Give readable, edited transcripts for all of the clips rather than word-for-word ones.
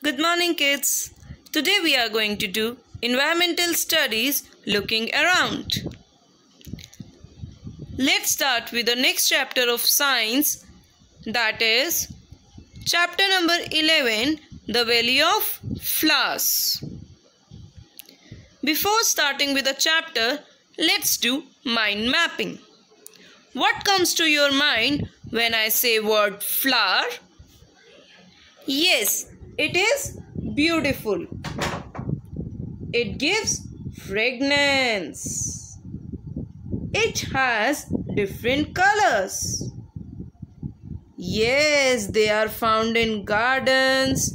Good morning, kids. Today we are going to do environmental studies looking around. Let's start with the next chapter of science, that is chapter number 11, the value of flowers. Before starting with the chapter, let's do mind mapping. What comes to your mind when I say word flower? Yes, it is beautiful. It gives fragrance. It has different colors. Yes, they are found in gardens,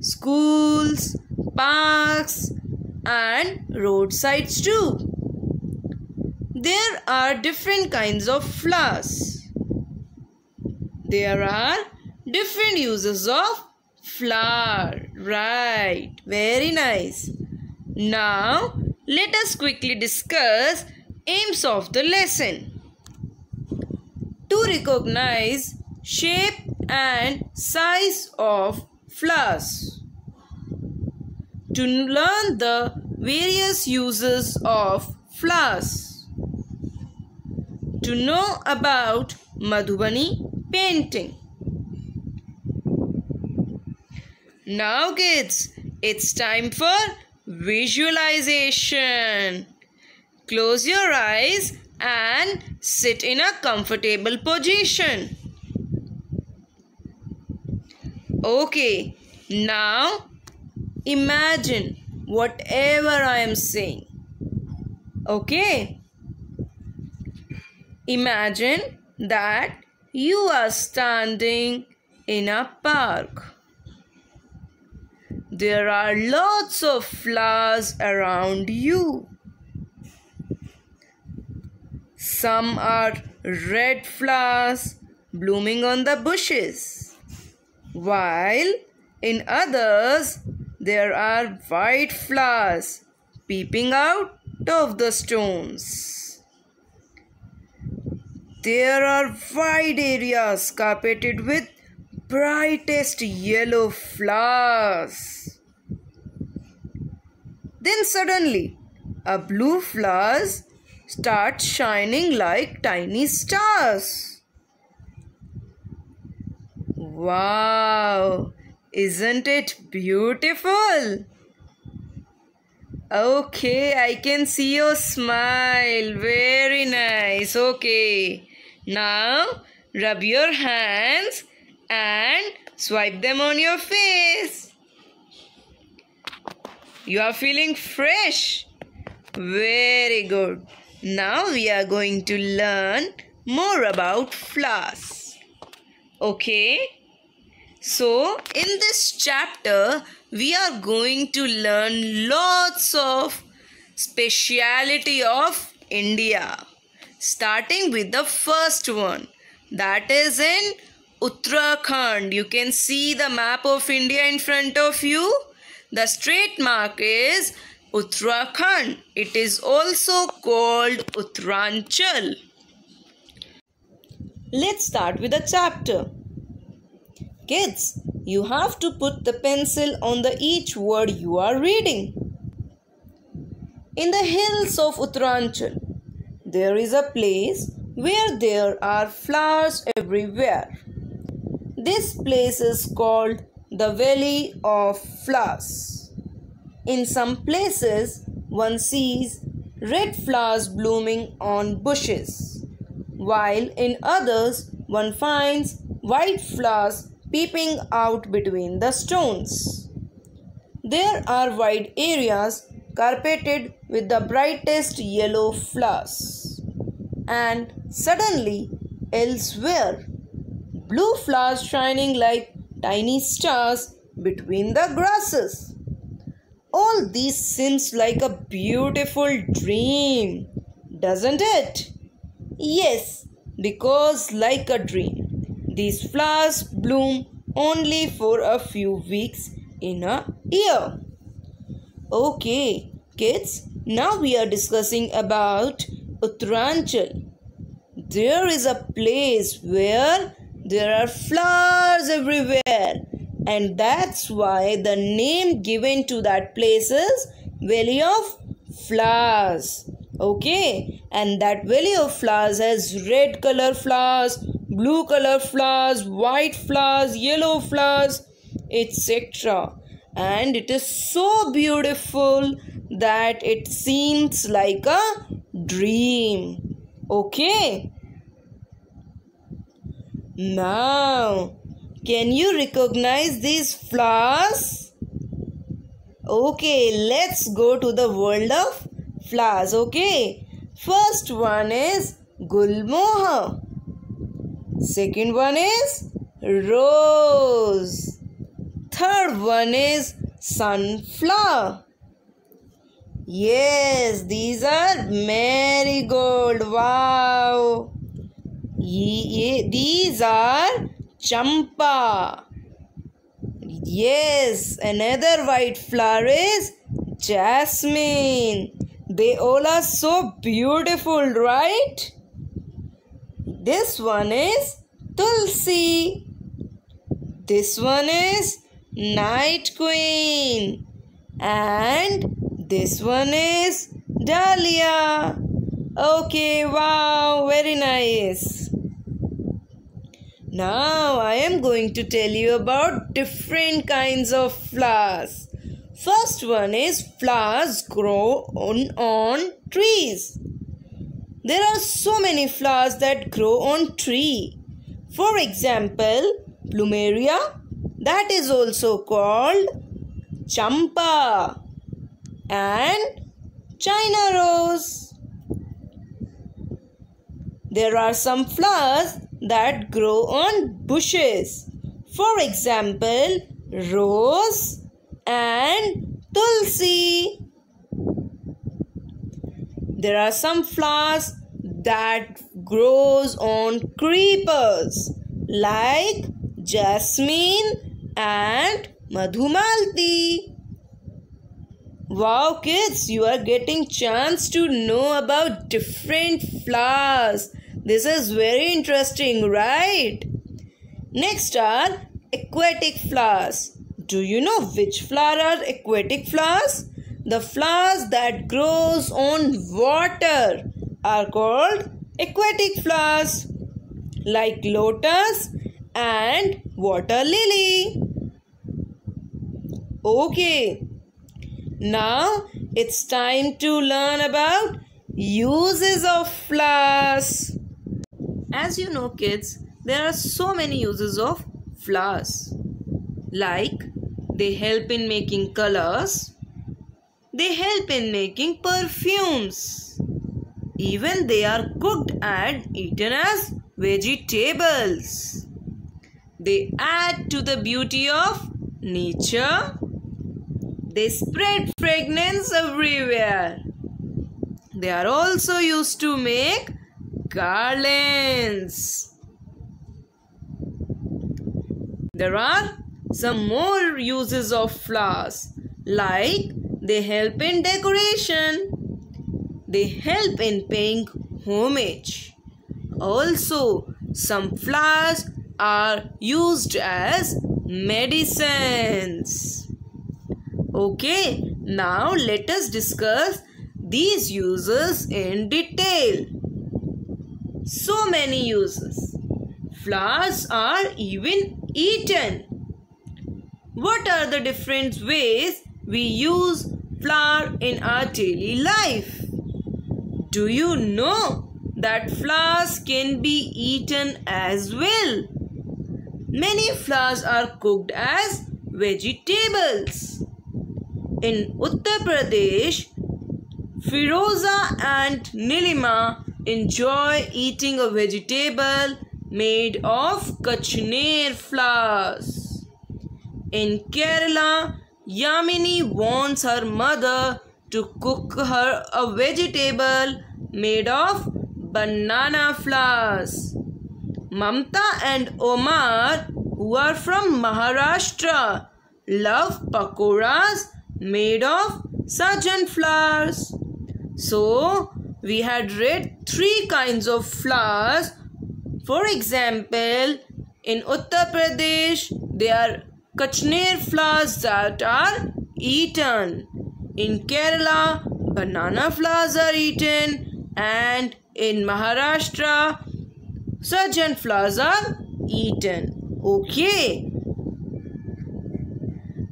schools, parks, and roadsides too. There are different kinds of flowers. There are different uses of flower. Right, very nice. Now, let us quickly discuss aims of the lesson. To recognize shape and size of flowers. To learn the various uses of flowers. To know about Madhubani painting. Now kids, it's time for visualization. Close your eyes and sit in a comfortable position. Okay, now imagine whatever I am saying. Okay? Imagine that you are standing in a park. There are lots of flowers around you. Some are red flowers blooming on the bushes, while in others there are white flowers peeping out of the stones. There are wide areas carpeted with brightest yellow flowers. Then suddenly, a blue flowers start shining like tiny stars. Wow! Isn't it beautiful? Okay, I can see your smile. Very nice. Okay. Now, rub your hands and swipe them on your face. You are feeling fresh. Very good. Now we are going to learn more about flowers. Okay? So, in this chapter, we are going to learn lots of speciality of India. Starting with the first one. That is in Uttarakhand. You can see the map of India in front of you. The straight mark is Uttarakhand. It is also called Uttaranchal. Let's start with the chapter. Kids, you have to put the pencil on each word you are reading. In the hills of Uttaranchal, there is a place where there are flowers everywhere. This place is called the Valley of Flowers. In some places, one sees red flowers blooming on bushes, while in others, one finds white flowers peeping out between the stones. There are wide areas carpeted with the brightest yellow flowers. And suddenly, elsewhere, blue flowers shining like tiny stars between the grasses. All this seems like a beautiful dream, doesn't it? Yes, because like a dream, these flowers bloom only for a few weeks in a year. Okay, kids, now we are discussing about Uttaranchal. There is a place where there are flowers everywhere and that's why the name given to that place is Valley of Flowers. Okay, and that Valley of Flowers has red color flowers, blue color flowers, white flowers, yellow flowers, etc. And it is so beautiful that it seems like a dream. Okay. Now, can you recognize these flowers? Okay, let's go to the world of flowers. Okay, first one is Gulmohar. Second one is Rose. Third one is Sunflower. Yes, these are marigold. Wow. These are Champa. Yes, another white flower is Jasmine. They all are so beautiful, right? This one is Tulsi. This one is Night Queen. And this one is Dahlia. Okay, wow, very nice. Now I am going to tell you about different kinds of flowers. First one is flowers grow on trees. There are so many flowers that grow on tree. For example, plumeria, that is also called champa, and China rose. There are some flowers that grow on bushes. For example, rose and tulsi. There are some flowers that grows on creepers like jasmine and madhumalti. Wow kids, you are getting chance to know about different flowers. This is very interesting, right? Next are aquatic flowers. Do you know which flower are aquatic flowers? The flowers that grows on water are called aquatic flowers, like lotus and water lily. Okay, now it's time to learn about uses of flowers. As you know kids, there are so many uses of flowers. Like they help in making colors. They help in making perfumes. Even they are cooked and eaten as vegetables. They add to the beauty of nature. They spread fragrance everywhere. They are also used to make garlands. There are some more uses of flowers, like they help in decoration. They help in paying homage. Also, some flowers are used as medicines. Okay, now let us discuss these uses in detail. So many uses. Flowers are even eaten. What are the different ways we use flower in our daily life? Do you know that flowers can be eaten as well? Many flowers are cooked as vegetables. In Uttar Pradesh, Firoza and Nilima enjoy eating a vegetable made of kachner flowers. In Kerala, Yamini wants her mother to cook her a vegetable made of banana flowers. Mamta and Omar, who are from Maharashtra, love pakoras made of sajan flowers. So, we had read 3 kinds of flowers. For example, in Uttar Pradesh, they are kachner flowers that are eaten. In Kerala, banana flowers are eaten, and in Maharashtra, sajan flowers are eaten. Okay.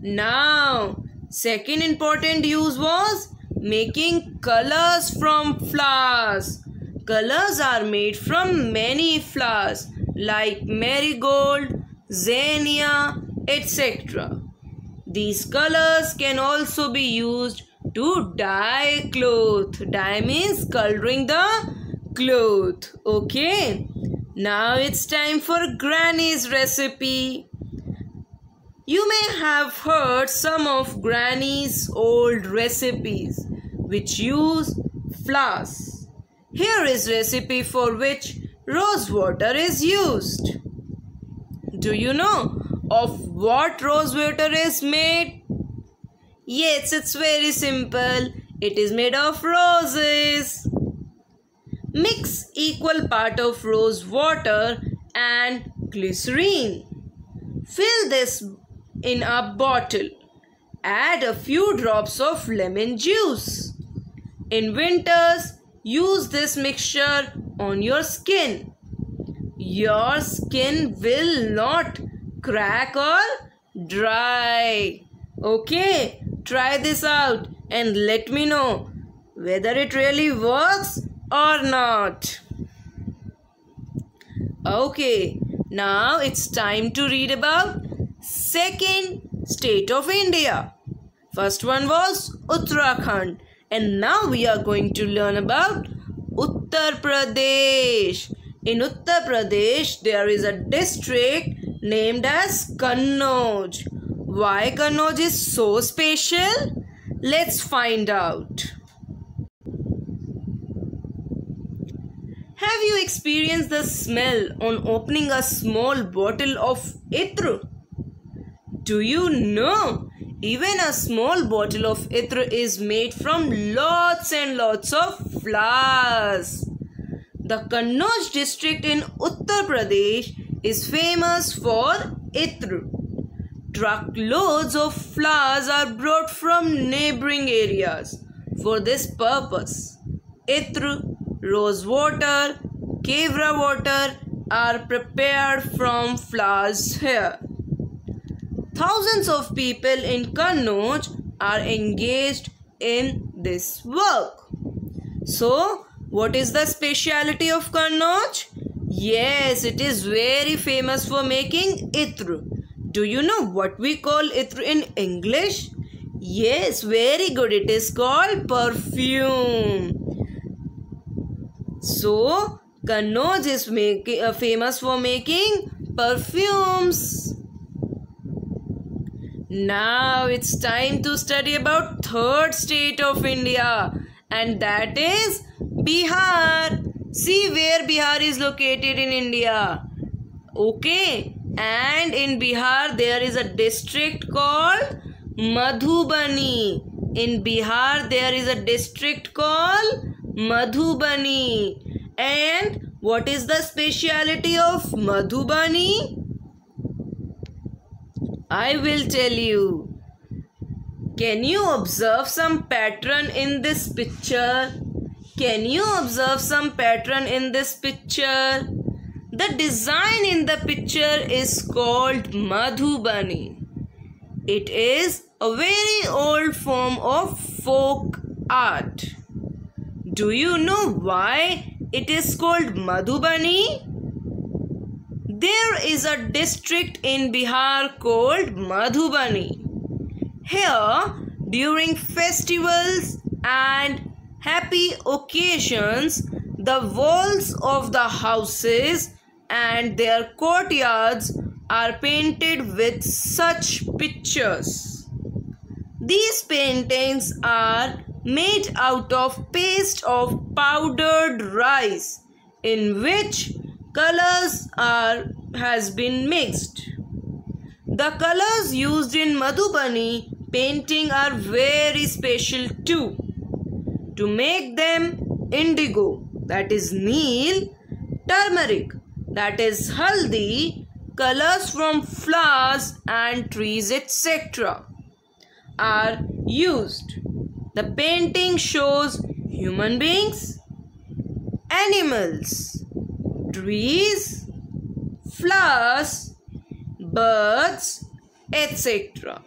Now, second important use was making colors from flowers. Colors are made from many flowers like marigold, zinnia, etc. These colors can also be used to dye cloth. Dye means coloring the cloth. Okay. Now it's time for Granny's recipe. You may have heard some of Granny's old recipes which use flowers. Here is recipe for which rose water is used. Do you know of what rose water is made? Yes, it's very simple. It is made of roses. Mix equal part of rose water and glycerine. Fill this in a bottle. Add a few drops of lemon juice. In winters, use this mixture on your skin. Your skin will not crack or dry. Okay, try this out and let me know whether it really works or not. Okay, now it's time to read about second state of India. First one was Uttarakhand, and now we are going to learn about Uttar Pradesh. In Uttar Pradesh, there is a district named as Kannauj. Why Kannauj is so special? Let's find out. Have you experienced the smell on opening a small bottle of Itr? Do you know? Even a small bottle of Itr is made from lots and lots of flowers. The Kannauj district in Uttar Pradesh is famous for Itr. Truckloads of flowers are brought from neighboring areas for this purpose. Itr, rose water, kevra water are prepared from flowers here. Thousands of people in Kannauj are engaged in this work. So, what is the speciality of Kannauj? Yes, it is very famous for making Itr. Do you know what we call Itr in English? Yes, very good. It is called perfume. So, Kannauj is famous for making perfumes. Now it's time to study about third state of India, and that is Bihar. See where Bihar is located in India. Okay, and in Bihar there is a district called Madhubani. In Bihar there is a district called Madhubani. And what is the speciality of Madhubani? I will tell you. Can you observe some pattern in this picture? Can you observe some pattern in this picture? The design in the picture is called Madhubani. It is a very old form of folk art. Do you know why it is called Madhubani? There is a district in Bihar called Madhubani. Here, during festivals and happy occasions, the walls of the houses and their courtyards are painted with such pictures. These paintings are made out of paste of powdered rice in which colors has been mixed. The colors used in Madhubani painting are very special too. To make them, indigo, that is Neel, turmeric, that is Haldi, colors from flowers and trees, etc. are used. The painting shows human beings, animals, trees, flowers, birds, etc.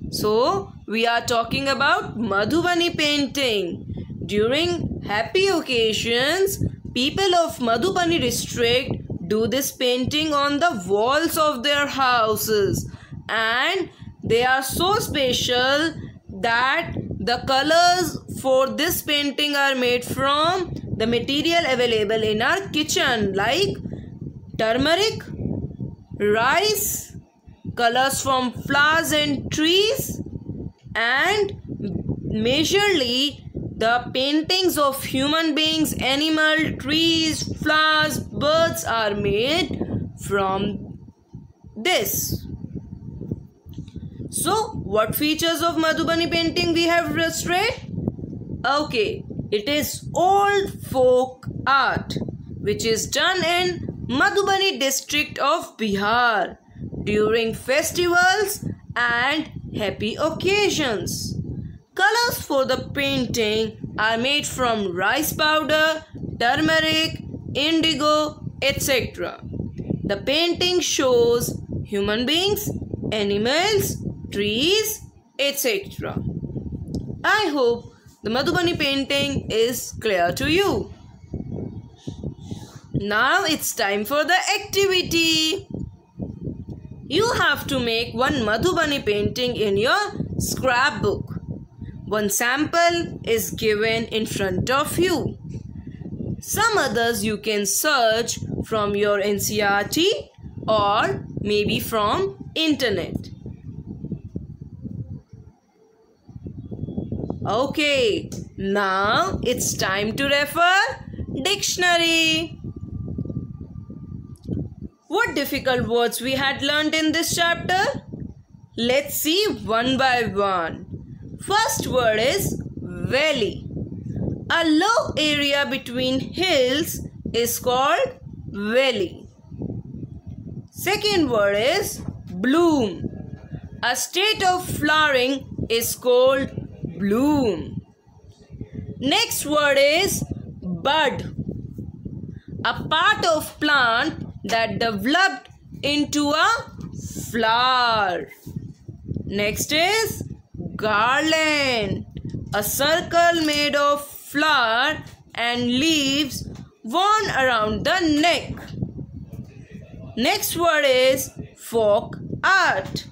So, we are talking about Madhubani painting. During happy occasions, people of Madhubani district do this painting on the walls of their houses, and they are so special that the colors for this painting are made from the material available in our kitchen, like turmeric, rice, colors from flowers and trees, and majorly the paintings of human beings, animal, trees, flowers, birds are made from this. So, what features of Madhubani painting we have just read? Okay, it is old folk art which is done in Madhubani district of Bihar during festivals and happy occasions. Colors for the painting are made from rice powder, turmeric, indigo, etc. The painting shows human beings, animals, trees, etc. I hope the Madhubani painting is clear to you. Now it's time for the activity. You have to make one Madhubani painting in your scrapbook. One sample is given in front of you. Some others you can search from your NCERT or maybe from internet. Okay, now it's time to refer dictionary. What difficult words we had learnt in this chapter? Let's see one by one. First word is valley. A low area between hills is called valley. Second word is bloom. A state of flowering is called bloom. Next word is bud. A part of plant that developed into a flower. Next is garland. A circle made of flower and leaves worn around the neck. Next word is folk art.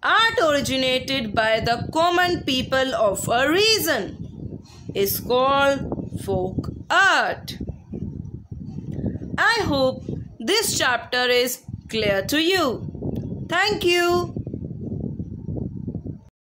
Art originated by the common people of a region is called folk art. I hope this chapter is clear to you. Thank you.